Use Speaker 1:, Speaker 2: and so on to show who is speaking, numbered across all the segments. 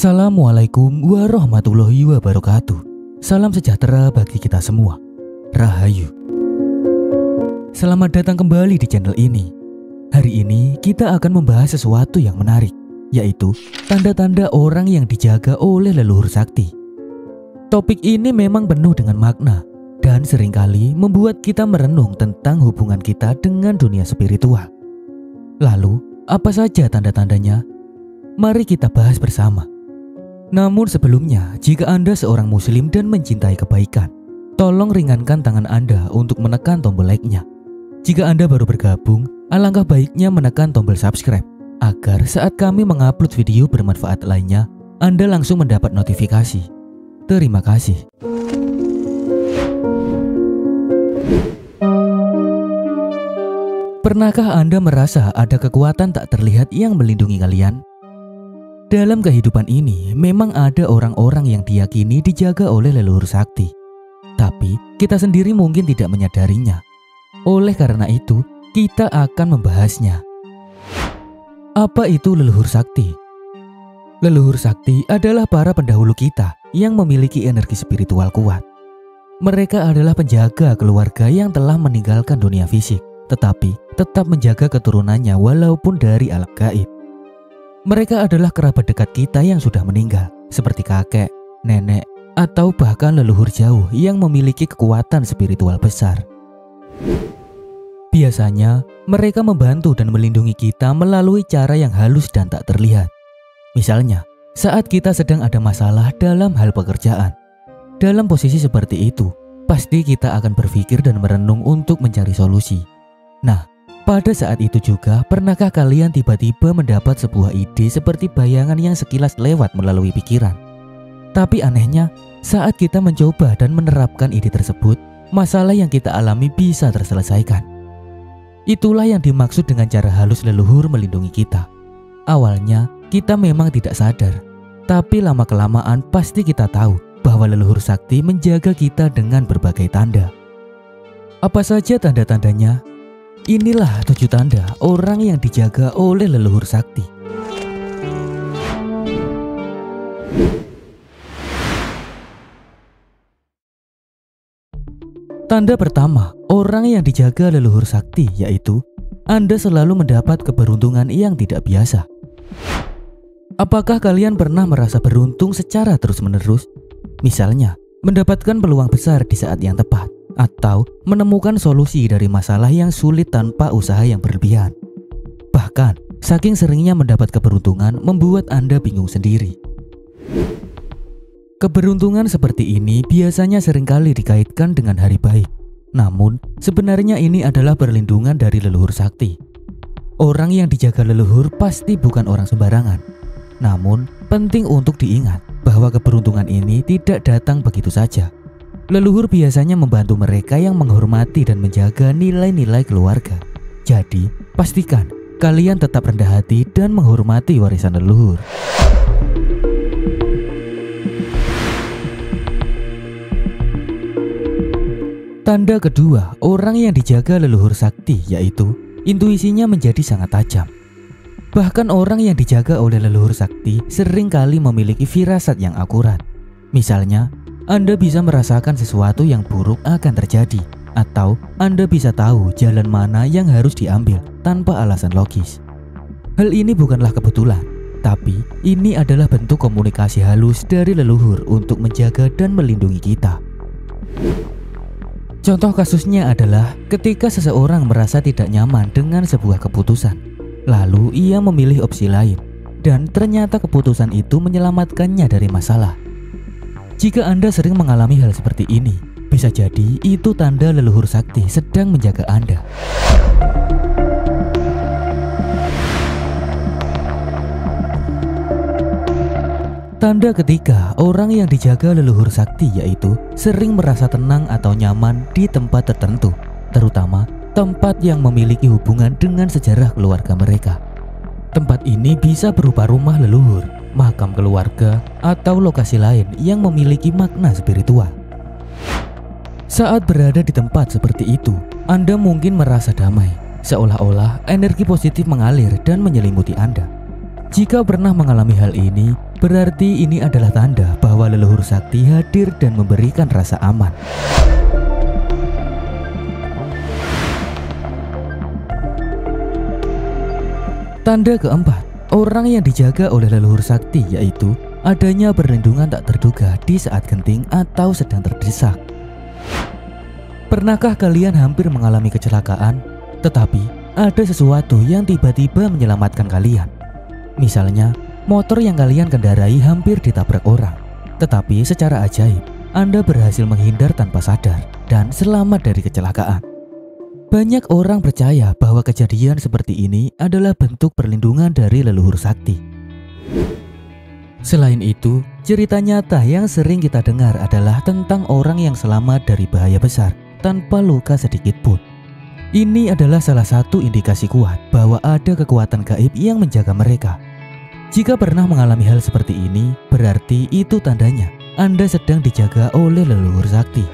Speaker 1: Assalamualaikum warahmatullahi wabarakatuh. Salam sejahtera bagi kita semua. Rahayu. Selamat datang kembali di channel ini. Hari ini kita akan membahas sesuatu yang menarik, yaitu tanda-tanda orang yang dijaga oleh leluhur sakti. Topik ini memang penuh dengan makna dan seringkali membuat kita merenung tentang hubungan kita dengan dunia spiritual. Lalu, apa saja tanda-tandanya? Mari kita bahas bersama. Namun sebelumnya, jika Anda seorang muslim dan mencintai kebaikan, tolong ringankan tangan Anda untuk menekan tombol like-nya. Jika Anda baru bergabung, alangkah baiknya menekan tombol subscribe, agar saat kami mengupload video bermanfaat lainnya, Anda langsung mendapat notifikasi. Terima kasih. Pernahkah Anda merasa ada kekuatan tak terlihat yang melindungi kalian? Dalam kehidupan ini, memang ada orang-orang yang diyakini dijaga oleh leluhur sakti. Tapi, kita sendiri mungkin tidak menyadarinya. Oleh karena itu, kita akan membahasnya. Apa itu leluhur sakti? Leluhur sakti adalah para pendahulu kita yang memiliki energi spiritual kuat. Mereka adalah penjaga keluarga yang telah meninggalkan dunia fisik, tetapi tetap menjaga keturunannya walaupun dari alam gaib. Mereka adalah kerabat dekat kita yang sudah meninggal, seperti kakek, nenek, atau bahkan leluhur jauh yang memiliki kekuatan spiritual besar. Biasanya, mereka membantu dan melindungi kita melalui cara yang halus dan tak terlihat. Misalnya, saat kita sedang ada masalah dalam hal pekerjaan. Dalam posisi seperti itu, pasti kita akan berpikir dan merenung untuk mencari solusi. Nah, pada saat itu juga, pernahkah kalian tiba-tiba mendapat sebuah ide seperti bayangan yang sekilas lewat melalui pikiran? Tapi anehnya, saat kita mencoba dan menerapkan ide tersebut, masalah yang kita alami bisa terselesaikan. Itulah yang dimaksud dengan cara halus leluhur melindungi kita. Awalnya, kita memang tidak sadar, tapi lama-kelamaan pasti kita tahu bahwa leluhur sakti menjaga kita dengan berbagai tanda. Apa saja tanda-tandanya? Inilah 7 tanda orang yang dijaga oleh leluhur sakti. Tanda pertama, orang yang dijaga leluhur sakti yaitu Anda selalu mendapat keberuntungan yang tidak biasa. Apakah kalian pernah merasa beruntung secara terus-menerus? Misalnya, mendapatkan peluang besar di saat yang tepat, atau menemukan solusi dari masalah yang sulit tanpa usaha yang berlebihan. Bahkan, saking seringnya mendapat keberuntungan membuat Anda bingung sendiri. Keberuntungan seperti ini biasanya seringkali dikaitkan dengan hari baik. Namun, sebenarnya ini adalah perlindungan dari leluhur sakti. Orang yang dijaga leluhur pasti bukan orang sembarangan. Namun, penting untuk diingat bahwa keberuntungan ini tidak datang begitu saja. Leluhur biasanya membantu mereka yang menghormati dan menjaga nilai-nilai keluarga. Jadi, pastikan kalian tetap rendah hati dan menghormati warisan leluhur. Tanda kedua, orang yang dijaga leluhur sakti yaitu intuisinya menjadi sangat tajam. Bahkan orang yang dijaga oleh leluhur sakti seringkali memiliki firasat yang akurat. Misalnya, Anda bisa merasakan sesuatu yang buruk akan terjadi, atau Anda bisa tahu jalan mana yang harus diambil tanpa alasan logis. Hal ini bukanlah kebetulan, tapi ini adalah bentuk komunikasi halus dari leluhur untuk menjaga dan melindungi kita. Contoh kasusnya adalah ketika seseorang merasa tidak nyaman dengan sebuah keputusan, lalu ia memilih opsi lain, dan ternyata keputusan itu menyelamatkannya dari masalah. Jika Anda sering mengalami hal seperti ini, bisa jadi itu tanda leluhur sakti sedang menjaga Anda. Tanda ketiga, orang yang dijaga leluhur sakti yaitu sering merasa tenang atau nyaman di tempat tertentu, terutama tempat yang memiliki hubungan dengan sejarah keluarga mereka. Tempat ini bisa berupa rumah leluhur, makam keluarga, atau lokasi lain yang memiliki makna spiritual. Saat berada di tempat seperti itu, Anda mungkin merasa damai, seolah-olah energi positif mengalir dan menyelimuti Anda. Jika pernah mengalami hal ini, Berarti ini adalah tanda bahwa leluhur sakti hadir dan memberikan rasa aman. Tanda keempat, orang yang dijaga oleh leluhur sakti yaitu adanya perlindungan tak terduga di saat genting atau sedang terdesak. Pernahkah kalian hampir mengalami kecelakaan, tetapi ada sesuatu yang tiba-tiba menyelamatkan kalian? Misalnya, motor yang kalian kendarai hampir ditabrak orang, tetapi secara ajaib, Anda berhasil menghindar tanpa sadar dan selamat dari kecelakaan. Banyak orang percaya bahwa kejadian seperti ini adalah bentuk perlindungan dari leluhur sakti. Selain itu, cerita nyata yang sering kita dengar adalah tentang orang yang selamat dari bahaya besar tanpa luka sedikit pun. Ini adalah salah satu indikasi kuat bahwa ada kekuatan gaib yang menjaga mereka. Jika pernah mengalami hal seperti ini, berarti itu tandanya Anda sedang dijaga oleh leluhur sakti.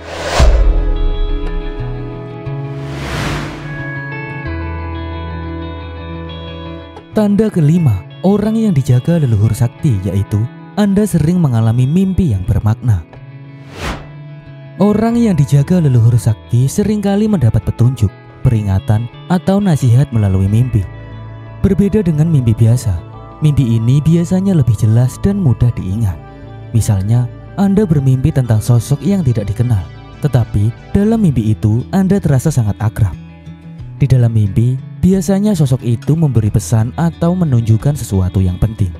Speaker 1: Tanda kelima, orang yang dijaga leluhur sakti yaitu Anda sering mengalami mimpi yang bermakna. Orang yang dijaga leluhur sakti seringkali mendapat petunjuk, peringatan, atau nasihat melalui mimpi. Berbeda dengan mimpi biasa, mimpi ini biasanya lebih jelas dan mudah diingat. Misalnya, Anda bermimpi tentang sosok yang tidak dikenal, tetapi dalam mimpi itu Anda terasa sangat akrab. Di dalam mimpi, biasanya sosok itu memberi pesan atau menunjukkan sesuatu yang penting.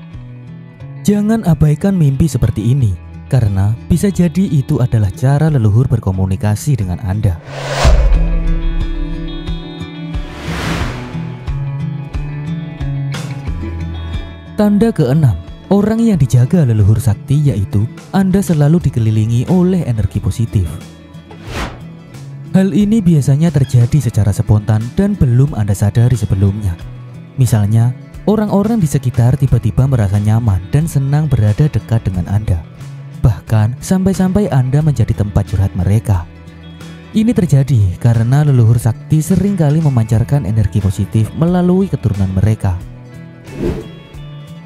Speaker 1: Jangan abaikan mimpi seperti ini, karena bisa jadi itu adalah cara leluhur berkomunikasi dengan Anda. Tanda keenam, orang yang dijaga leluhur sakti yaitu Anda selalu dikelilingi oleh energi positif. Hal ini biasanya terjadi secara spontan dan belum Anda sadari sebelumnya. Misalnya, orang-orang di sekitar tiba-tiba merasa nyaman dan senang berada dekat dengan Anda. Bahkan sampai-sampai Anda menjadi tempat curhat mereka. Ini terjadi karena leluhur sakti seringkali memancarkan energi positif melalui keturunan mereka.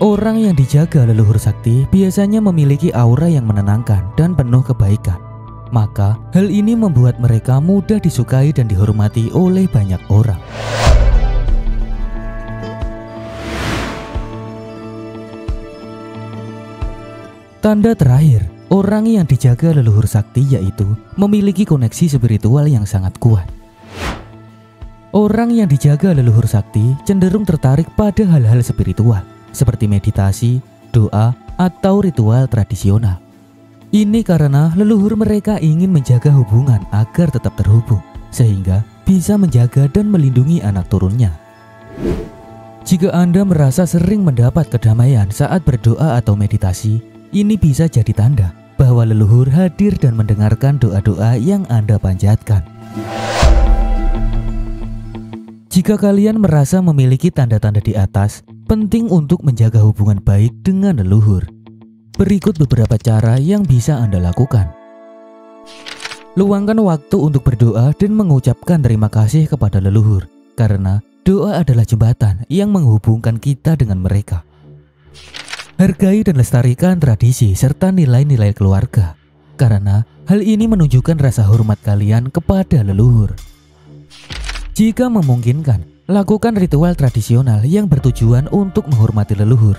Speaker 1: Orang yang dijaga leluhur sakti biasanya memiliki aura yang menenangkan dan penuh kebaikan. Maka hal ini membuat mereka mudah disukai dan dihormati oleh banyak orang. Tanda terakhir, orang yang dijaga leluhur sakti yaitu memiliki koneksi spiritual yang sangat kuat. Orang yang dijaga leluhur sakti cenderung tertarik pada hal-hal spiritual seperti meditasi, doa, atau ritual tradisional. Ini karena leluhur mereka ingin menjaga hubungan agar tetap terhubung, sehingga bisa menjaga dan melindungi anak turunnya. Jika Anda merasa sering mendapat kedamaian saat berdoa atau meditasi, ini bisa jadi tanda bahwa leluhur hadir dan mendengarkan doa-doa yang Anda panjatkan. Jika kalian merasa memiliki tanda-tanda di atas, penting untuk menjaga hubungan baik dengan leluhur. Berikut beberapa cara yang bisa Anda lakukan. Luangkan waktu untuk berdoa dan mengucapkan terima kasih kepada leluhur, karena doa adalah jembatan yang menghubungkan kita dengan mereka. Hargai dan lestarikan tradisi serta nilai-nilai keluarga, karena hal ini menunjukkan rasa hormat kalian kepada leluhur. Jika memungkinkan, lakukan ritual tradisional yang bertujuan untuk menghormati leluhur.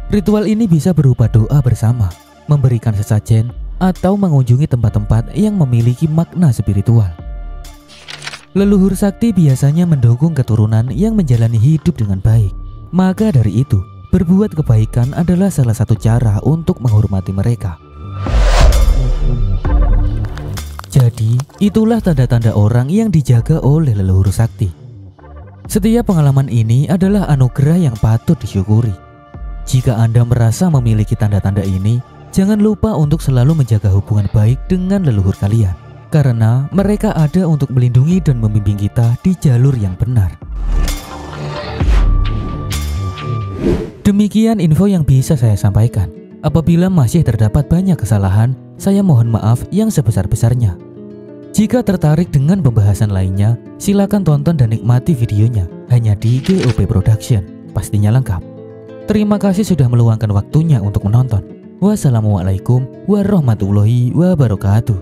Speaker 1: Ritual ini bisa berupa doa bersama, memberikan sesajen, atau mengunjungi tempat-tempat yang memiliki makna spiritual. Leluhur sakti biasanya mendukung keturunan yang menjalani hidup dengan baik. Maka dari itu, berbuat kebaikan adalah salah satu cara untuk menghormati mereka. Jadi, itulah tanda-tanda orang yang dijaga oleh leluhur sakti. Setiap pengalaman ini adalah anugerah yang patut disyukuri. Jika Anda merasa memiliki tanda-tanda ini, jangan lupa untuk selalu menjaga hubungan baik dengan leluhur kalian, karena mereka ada untuk melindungi dan membimbing kita di jalur yang benar. Demikian info yang bisa saya sampaikan. Apabila masih terdapat banyak kesalahan, saya mohon maaf yang sebesar-besarnya. Jika tertarik dengan pembahasan lainnya, silakan tonton dan nikmati videonya hanya di GOP Production. Pastinya lengkap. Terima kasih sudah meluangkan waktunya untuk menonton. Wassalamualaikum warahmatullahi wabarakatuh.